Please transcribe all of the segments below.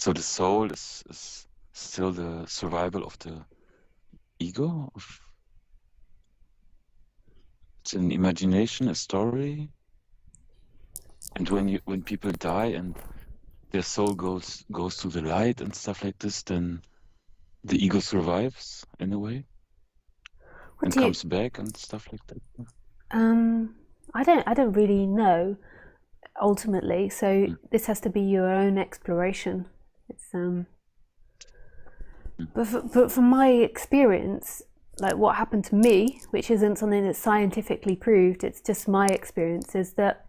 So the soul is still the survival of the ego. It's an imagination, a story. And when people die and their soul goes to the light and stuff like this, then the ego survives in a way What and do you? comes back and stuff like that. I don't really know ultimately. So Mm, this has to be your own exploration. It's mm, but from my experience, like what happened to me, which isn't something that's scientifically proved, it's just my experience, is that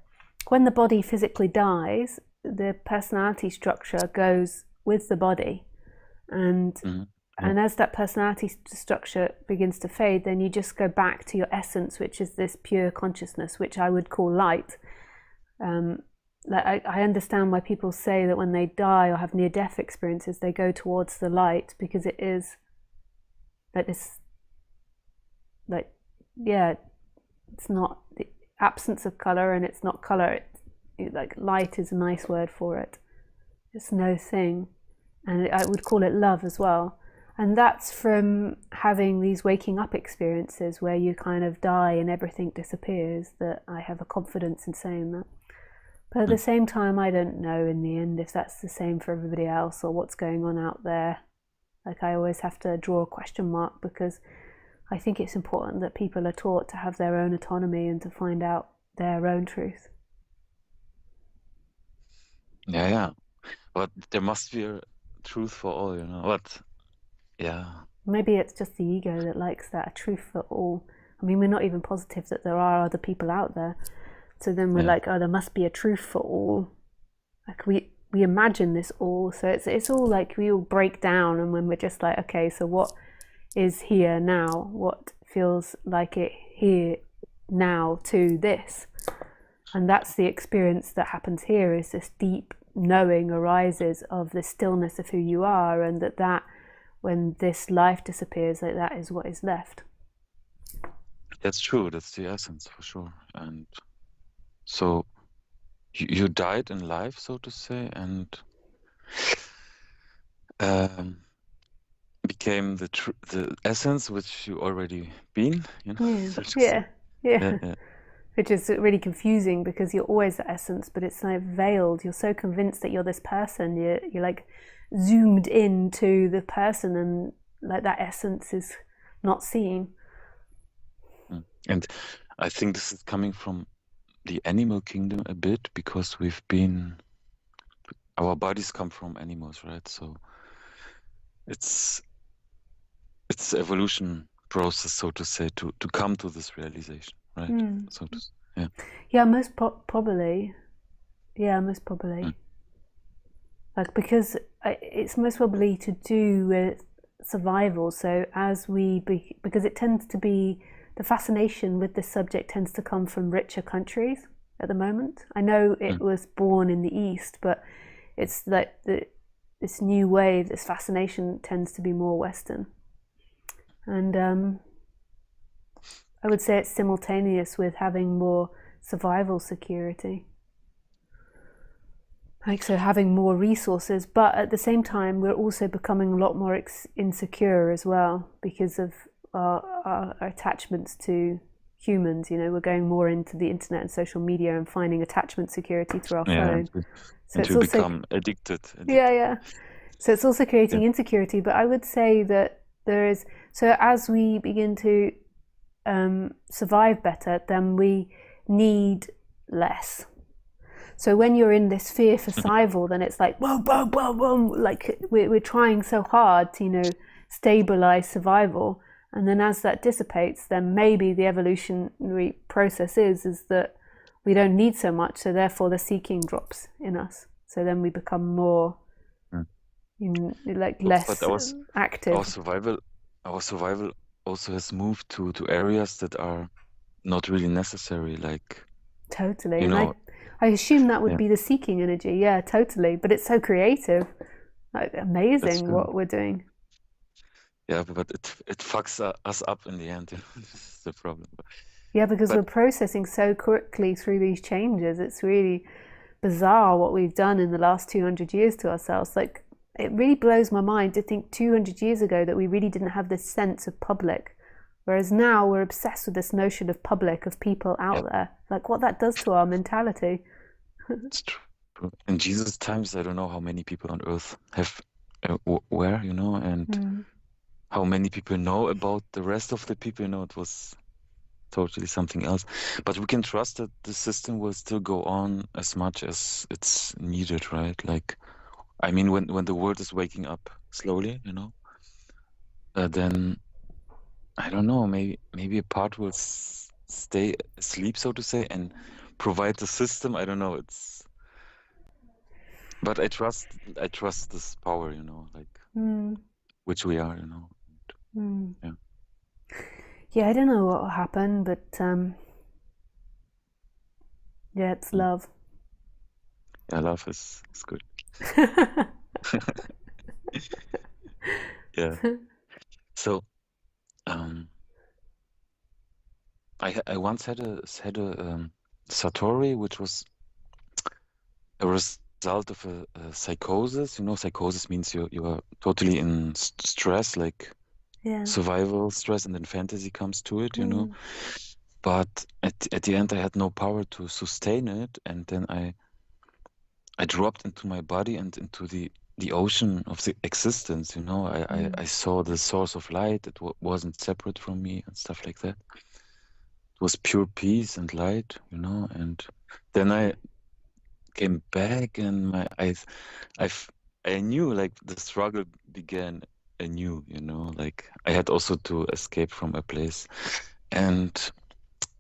when the body physically dies, the personality structure goes with the body, and mm, yeah. and as that personality structure begins to fade, then you just go back to your essence, which is this pure consciousness, which I would call light. Um, like I understand why people say that when they die or have near-death experiences, they go towards the light, because it is like this, like, yeah, it's not the absence of color, and it's not color. Like light is a nice word for it. It's no thing, and I would call it love as well. And that's from having these waking up experiences where you kind of die and everything disappears, that I have a confidence in saying that. But at the Mm. same time, I don't know in the end if that's the same for everybody else or what's going on out there. Like, I always have to draw a question mark, because I think it's important that people are taught to have their own autonomy and to find out their own truth. Yeah, yeah. But there must be a truth for all, you know. But yeah, Maybe it's just the ego that likes that, a truth for all. I mean, we're not even positive that there are other people out there. So then we're yeah, like, oh, there must be a truth for all. Like we imagine this all. So it's all like we all break down, and when we're just like, okay, so what is here now? What feels like it here now to this? And that's the experience that happens here, is this deep knowing arises of the stillness of who you are, and that when this life disappears, like that is what is left. that's true. That's the essence for sure. And so you died in life, so to say, and um, became the essence which you already been, you know, Yeah, so to say. yeah, yeah. Yeah, yeah, Which is really confusing, because you're always the essence, but it's like veiled. You're so convinced that you're this person. You're like zoomed into the person, and like that essence is not seen. mm. And I think this is coming from the animal kingdom a bit because our bodies come from animals, right? So it's it's evolution process, so to say, to come to this realization, right? Mm. So to yeah. Yeah, most probably. Yeah, most Mm, probably. Like, because it's most probably to do with survival. So because it tends to be, the fascination with this subject tends to come from richer countries at the moment. I know it mm. was born in the East, but it's like this new wave, this fascination tends to be more Western. And I would say it's simultaneous with having more survival security. Like, so having more resources, but at the same time we're also becoming a lot more insecure as well, because of our attachments to humans. We're going more into the internet and social media and finding attachment security through our Yeah, phone. So and it's you also, become addicted, yeah, addicted. yeah. So it's also Yeah. creating insecurity. But I would say that so as we begin to survive better, then we need less. So when you're in this fear for survival, then it's like whoa, whoa, whoa, whoa. Like we're trying so hard to stabilize survival, and then as that dissipates, then maybe the evolutionary process is that we don't need so much. So therefore, the seeking drops in us. So then we become more Mm. like But less our active. survival, our survival also has moved to areas that are not really necessary, like Totally, you and I know, I assume that would yeah, be the seeking energy. Yeah, totally. But it's so creative, like that's amazing true. what we're doing. Yeah, but it fucks us up in the end. This is the problem. Yeah, because But we're processing so quickly through these changes. It's really bizarre what we've done in the last 200 years to ourselves. Like, it really blows my mind to think 200 years ago that we really didn't have this sense of public. Whereas now we're obsessed with this notion of public, of people Yeah, out there. Like what that does to our mentality. it's true. In Jesus' times, I don't know how many people on earth have were, and Mm. how many people know about the rest of the people, it was totally something else. But we can trust that the system will still go on as much as it's needed, right? Like, I mean, when the world is waking up slowly, then I don't know, maybe a part will stay asleep, so to say, and provide the system. I don't know. But I trust this power, like Mm. which we are, Mm. Yeah, Yeah, I don't know what will happen, but yeah, it's Mm. love. Yeah, love is good. Yeah. So, um, I once had a satori, which was a result of a psychosis. Psychosis means you are totally in stress, like Yeah. survival stress, and then fantasy comes to it. Mm. But at the end, I had no power to sustain it, and then I dropped into my body and into the ocean of the existence. I Mm. saw the source of light. It wasn't separate from me and stuff like that. It was pure peace and light, and then I came back and my eyes, I, f- I knew like the struggle began anew, like I had also to escape from a place. And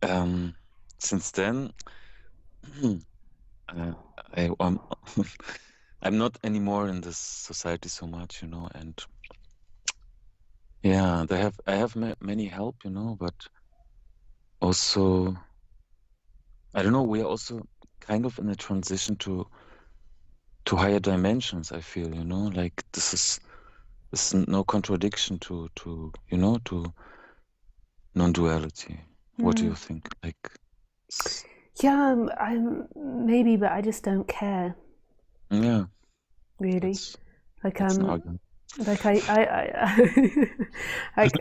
um, since then, uh, I'm I'm not anymore in this society so much, and yeah, I have many help, but also I don't know, we are also kind of in a transition to higher dimensions, I feel, like this is no contradiction to non-duality. What do Mm. you think? Like, s- Yeah, I'm maybe, but I just don't care yeah, really. that's Like that's an argument. like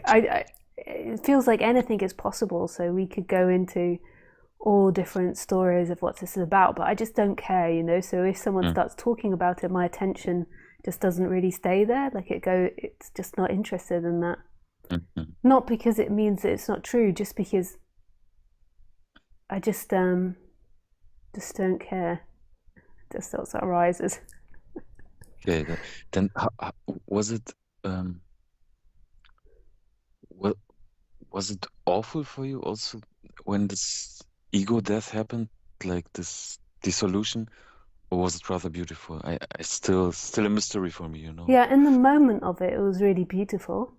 I it feels like anything is possible. So we could go into all different stories of what this is about, but I just don't care. So if someone Mm, starts talking about it, my attention just doesn't really stay there. Like it's just not interested in that. mm, mm. Not because it means that it's not true, just because I just don't care. Just thoughts that arises. Okay, then was it wa- was it awful for you also when this ego death happened, like this dissolution, or was it rather beautiful? I still a mystery for me. Yeah, in the moment of it, it was really beautiful.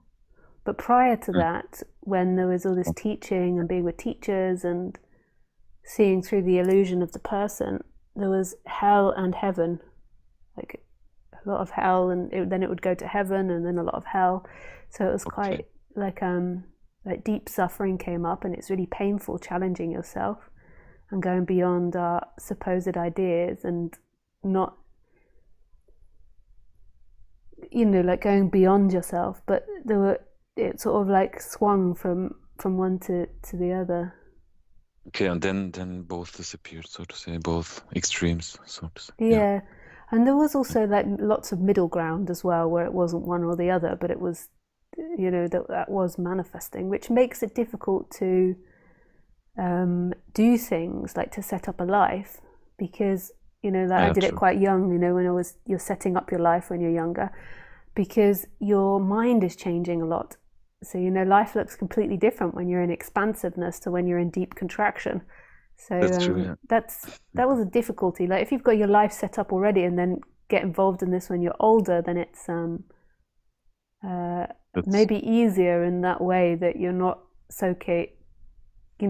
But prior to Mm, that, when there was all this teaching and being with teachers and seeing through the illusion of the person, there was hell and heaven. Like a lot of hell, and then it would go to heaven, and then a lot of hell. So it was okay, quite like deep suffering came up, and it's really painful challenging yourself and going beyond our supposed ideas and not like going beyond yourself. But it sort of like swung from one to the other. okay, and then both disappeared, so to say, both extremes, so to say. Yeah. Yeah, and there was also like lots of middle ground as well, where it wasn't one or the other, but it was, that was manifesting, which makes it difficult to do things like to set up a life, because that I Yeah, did it true. quite young. When you're setting up your life when you're younger, because your mind is changing a lot. So life looks completely different when you're in expansiveness to when you're in deep contraction. So That's true. Yeah. that was a difficulty. Like if you've got your life set up already and then get involved in this when you're older, then it's uh, That's maybe easier in that way, that you're not so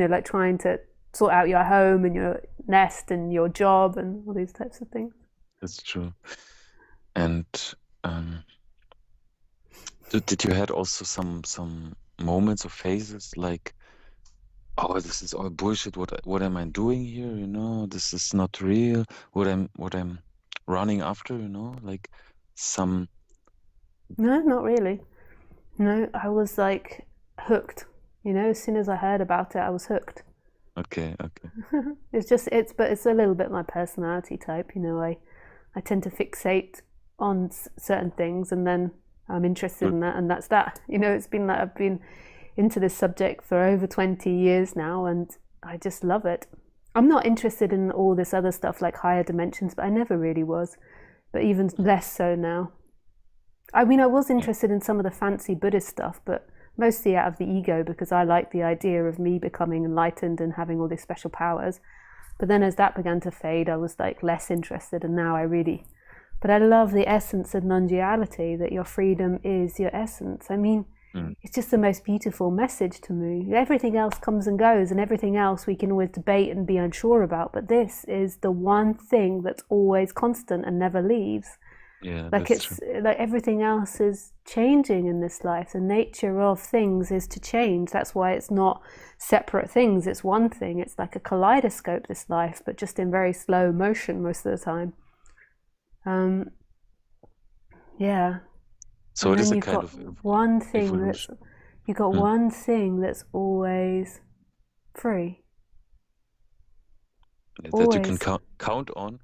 like trying to sort out your home and your nest and your job and all these types of things. that's true. And um, did you had also some moments or phases like, oh, this is all bullshit. What am I doing here? This is not real. What I'm running after. Like, some? No, not really. No, I was like hooked. As soon as I heard about it, I was hooked. Okay, okay. But it's a little bit my personality type. I tend to fixate on certain things, and then I'm interested Good. in that, and that's that. It's been like I've been into this subject for over 20 years now, and I just love it. I'm not interested in all this other stuff like higher dimensions, but I never really was, but even less so now. I mean, I was Yeah. interested in some of the fancy Buddhist stuff, but mostly out of the ego because I like the idea of me becoming enlightened and having all these special powers. But then as that began to fade, I was like less interested, and now I really. But I love the essence of non-duality, that your freedom is your essence. I mean, Mm. it's just the most beautiful message to me. Everything else comes and goes, and everything else we can always debate and be unsure about. But this is the one thing that's always constant and never leaves. Yeah, Like that's true. it's like everything else is changing in this life. The nature of things is to change. That's why it's not separate things. It's one thing. It's like a kaleidoscope, this life, but just in very slow motion most of the time. Um, yeah. So And it is then a kind of evolution. you've got Mm. one thing that's always free. That you can Always. count on,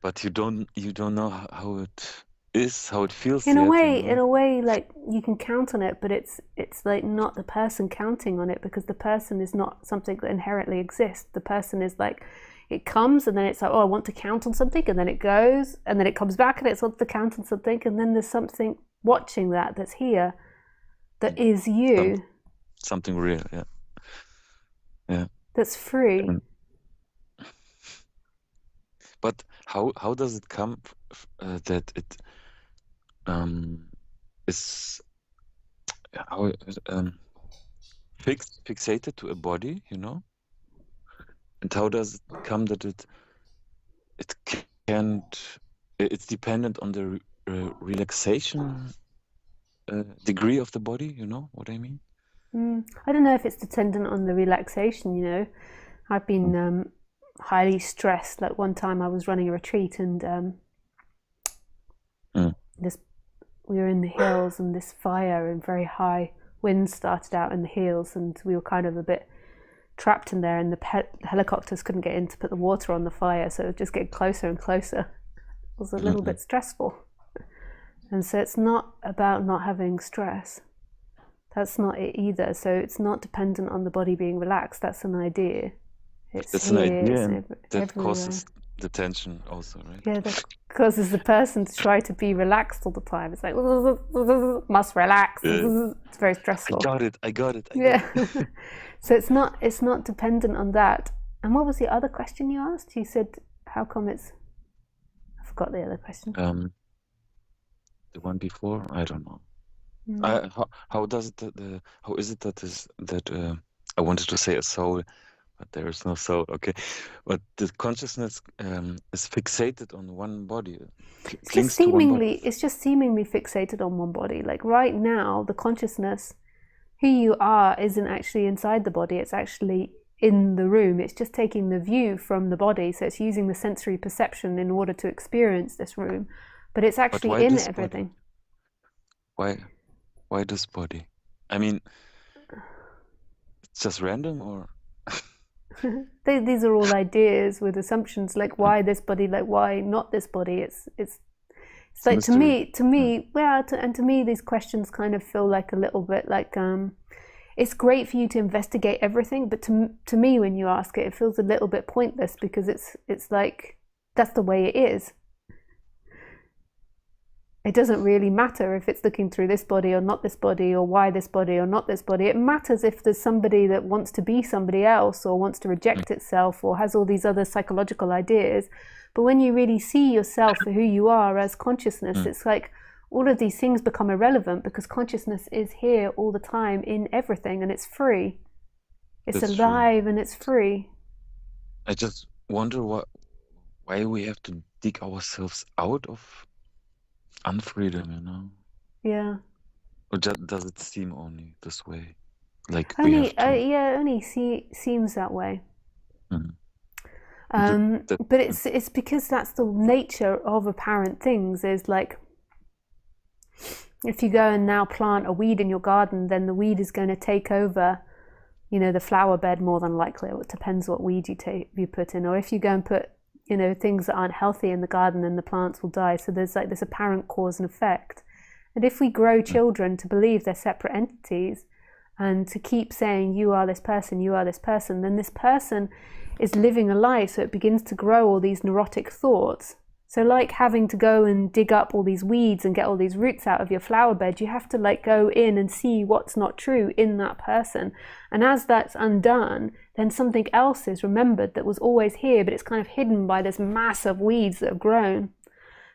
but you don't know how it is, how it feels In a yet, way, like you can count on it, but it's like not the person counting on it, because the person is not something that inherently exists. The person is like, it comes and then it's like, oh, I want to count on something, and then it goes and then it comes back and it's wants to count on something, and then there's something watching that's here, that is Some, you, something real. Yeah, yeah. that's free. And, but how does it come that it um is how fixated to a body, and how does it come that it can't it's dependent on the relaxation degree of the body, you know what I mean? I don't know if it's dependent on the relaxation. I've been Mm. highly stressed. Like one time I was running a retreat, and Mm. this we were in the hills, and this fire and very high winds started out in the hills, and we were kind of a bit trapped in there, and the helicopters couldn't get in to put the water on the fire, so it was just getting closer and closer. It was a little Mm-mm. bit stressful. And so it's not about not having stress. That's not it either. So it's not dependent on the body being relaxed. That's an idea. It's That's an here, idea, it's and that everywhere. causes the tension also, right? Yeah, that causes the person to try to be relaxed all the time. It's like, must relax. Yeah. It's very I stressful. got it. I got it. I got Yeah. it. So it's not dependent on that. And what was the other question you asked? You said, how come it's, I forgot the other question. The one before, I don't know. Mm. How does it how is it that I wanted to say a soul, but there is no soul. Okay, but the consciousness is fixated on one body, clings to one body. It's just seemingly fixated on one body. Like right now, the consciousness, who you are, isn't actually inside the body. It's actually in the room. It's just taking the view from the body. So it's using the sensory perception in order to experience this room, but it's But actually why in this body? everything. Why why this body? I mean, it's just random, or These are all ideas with assumptions, like why this body, like why not this body. It's it's a like mystery. Mm. and to me these questions kind of feel like a little bit like it's great for you to investigate everything, but to me when you ask it, it feels a little bit pointless, because it's like that's the way it is. It doesn't really matter if it's looking through this body or not this body, or why this body or not this body. It matters if there's somebody that wants to be somebody else, or wants to Mm. reject itself, or has all these other psychological ideas. But when you really see yourself for who you are as consciousness, Mm. it's like all of these things become irrelevant, because consciousness is here all the time in everything, and it's free. It's That's true. alive and it's free. I just wonder why we have to dig ourselves out of unfreedom, Yeah. Or does it seem only this way? Like we have Only, to. seems that way. Mm. But it's because that's the nature of apparent things. Is like, if you go and now plant a weed in your garden, then the weed is going to take over, the flower bed more than likely. It depends what weed you put in. Or if you go and put, things that aren't healthy in the garden, then the plants will die. So there's like this apparent cause and effect. And if we grow children to believe they're separate entities and to keep saying, you are this person, then this person is living a lie. So it begins to grow all these neurotic thoughts. So like having to go and dig up all these weeds and get all these roots out of your flower bed, you have to like go in and see what's not true in that person. And as that's undone, then something else is remembered that was always here, but it's kind of hidden by this mass of weeds that have grown.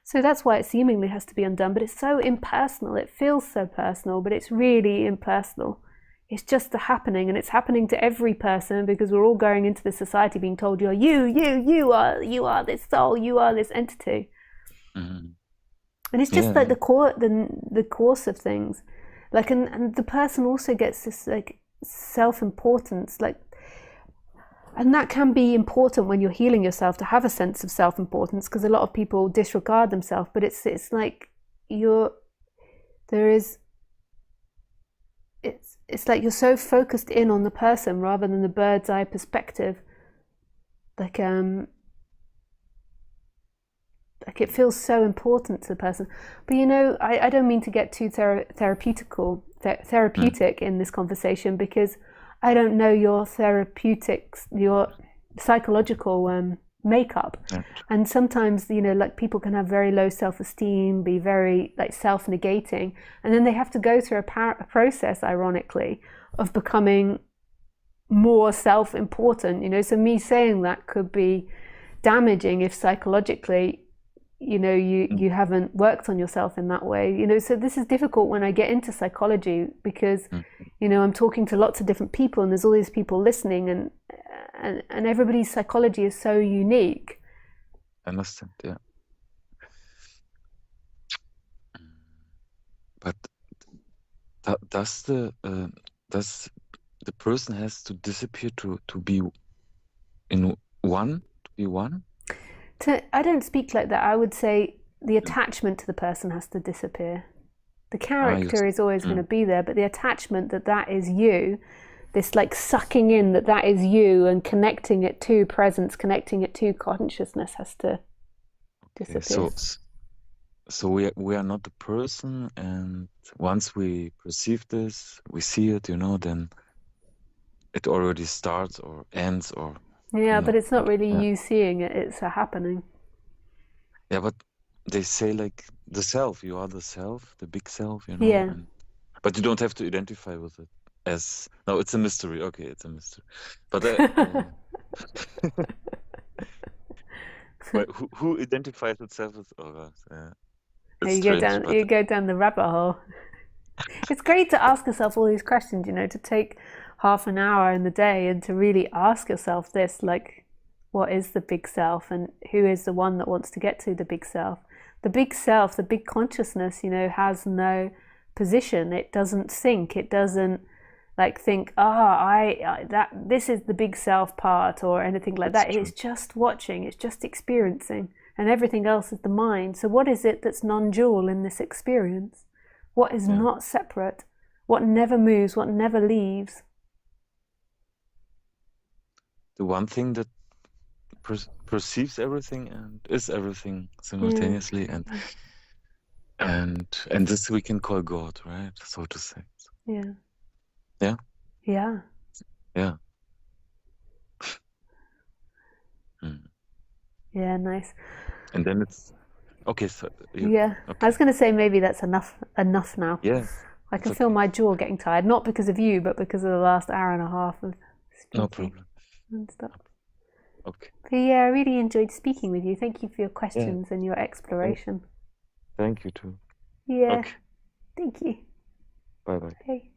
So that's why it seemingly has to be undone, but it's so impersonal. It feels so personal, but it's really impersonal. It's just a happening, and it's happening to every person because we're all going into this society being told you are this soul, you are this entity. And it's just like the course of things. Like, and the person also gets this like self-importance, like, and that can be important when you're healing yourself to have a sense of self-importance, because a lot of people disregard themselves, but it's like it's like you're so focused in on the person rather than the bird's eye perspective. Like it feels so important to the person. But I don't mean to get too therapeutic in this conversation, because I don't know your psychological makeup. And sometimes, like people can have very low self-esteem, be very like self-negating, and then they have to go through a process, ironically, of becoming more self-important. So me saying that could be damaging if psychologically you haven't worked on yourself in that way. So this is difficult when I get into psychology, because I'm talking to lots of different people, and there's all these people listening, and everybody's psychology is so unique. I understand, yeah. But does the person has to disappear to be in one, to be one? I don't speak like that. I would say the attachment to the person has to disappear. The character is always going to be there, but the attachment that is you, this like sucking in that is you, and connecting it to presence, connecting it to consciousness, has to disappear. So we are not the person, and once we perceive this, we see it, then it already starts or ends, or but it's not really you seeing it, it's a happening. Yeah, but they say like the self, you are the self, the big self, Yeah. But you don't have to identify with it as, no, it's a mystery. Okay, it's a mystery. But but who identifies itself as others? You go down the rabbit hole. It's great to ask yourself all these questions, to take half an hour in the day and to really ask yourself this, like, what is the big self, and who is the one that wants to get to the big self? The big self, the big consciousness, has no position. It doesn't think. It doesn't like think, this is the big self part or anything like that. It's just watching. It's just experiencing, and everything else is the mind. So what is it that's non-dual in this experience? What is not separate? What never moves? What never leaves? The one thing that perceives everything and is everything simultaneously, and this we can call God, right? So to say. Yeah. Yeah. Yeah. Yeah. Yeah. Nice. And then it's okay. So okay. I was going to say maybe that's enough now. Yeah. I can feel my jaw getting tired, not because of you, but because of the last hour and a half of speaking. No problem. And stuff. Okay. But yeah, I really enjoyed speaking with you. Thank you for your questions and your exploration. Thank you too. Yeah. Okay. Thank you. Bye-bye. Okay.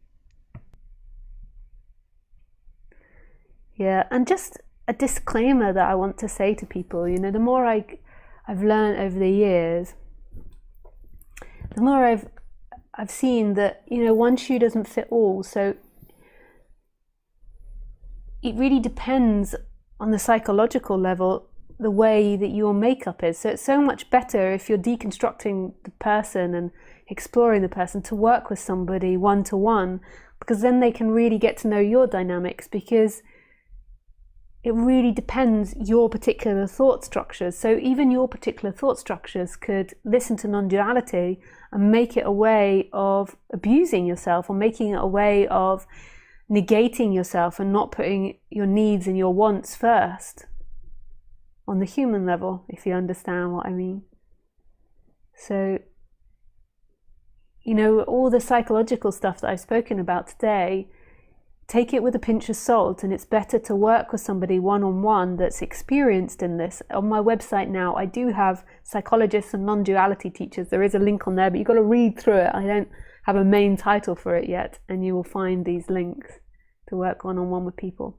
Yeah, and just a disclaimer that I want to say to people, the more I've learned over the years, the more I've seen that, one shoe doesn't fit all. So it really depends on the psychological level the way that your makeup is. So it's so much better if you're deconstructing the person and exploring the person to work with somebody one-to-one, because then they can really get to know your dynamics, because it really depends your particular thought structures. So even your particular thought structures could listen to non-duality and make it a way of abusing yourself, or making it a way of negating yourself and not putting your needs and your wants first on the human level, if you understand what I mean. So, you know, all the psychological stuff that I've spoken about today, take it with a pinch of salt, and it's better to work with somebody one-on-one that's experienced in this. On my website now, I do have psychologists and non-duality teachers. There is a link on there, but you've got to read through it. I don't have a main title for it yet, and you will find these links to work one-on-one with people.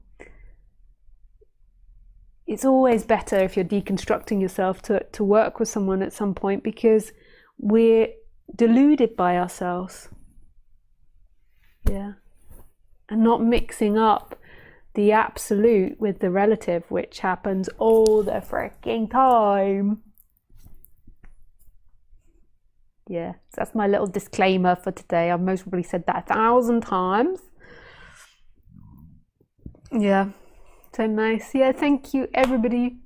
It's always better, if you're deconstructing yourself, to work with someone at some point, because we're deluded by ourselves. Yeah. And not mixing up the absolute with the relative, which happens all the freaking time. Yeah, so that's my little disclaimer for today. I've most probably said that 1,000 times. Yeah, so nice. Yeah, thank you everybody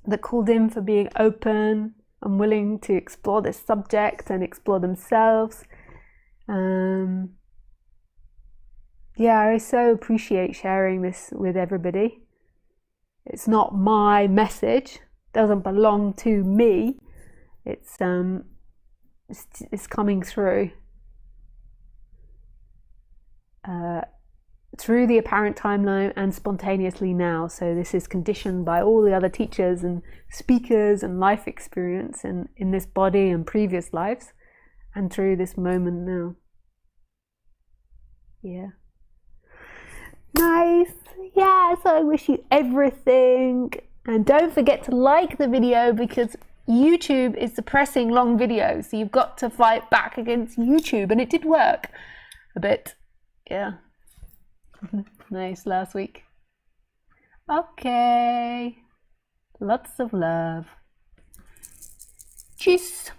that called in for being open and willing to explore this subject and explore themselves. Yeah, I so appreciate sharing this with everybody. It's not my message, doesn't belong to me. It's coming through through the apparent timeline and spontaneously now. So this is conditioned by all the other teachers and speakers and life experience in this body and previous lives, and through this moment now. Yeah. Nice. Yeah, so I wish you everything. And don't forget to like the video, because YouTube is suppressing long videos. So you've got to fight back against YouTube. And it did work a bit. Yeah. Nice last week. Okay. Lots of love. Tschüss.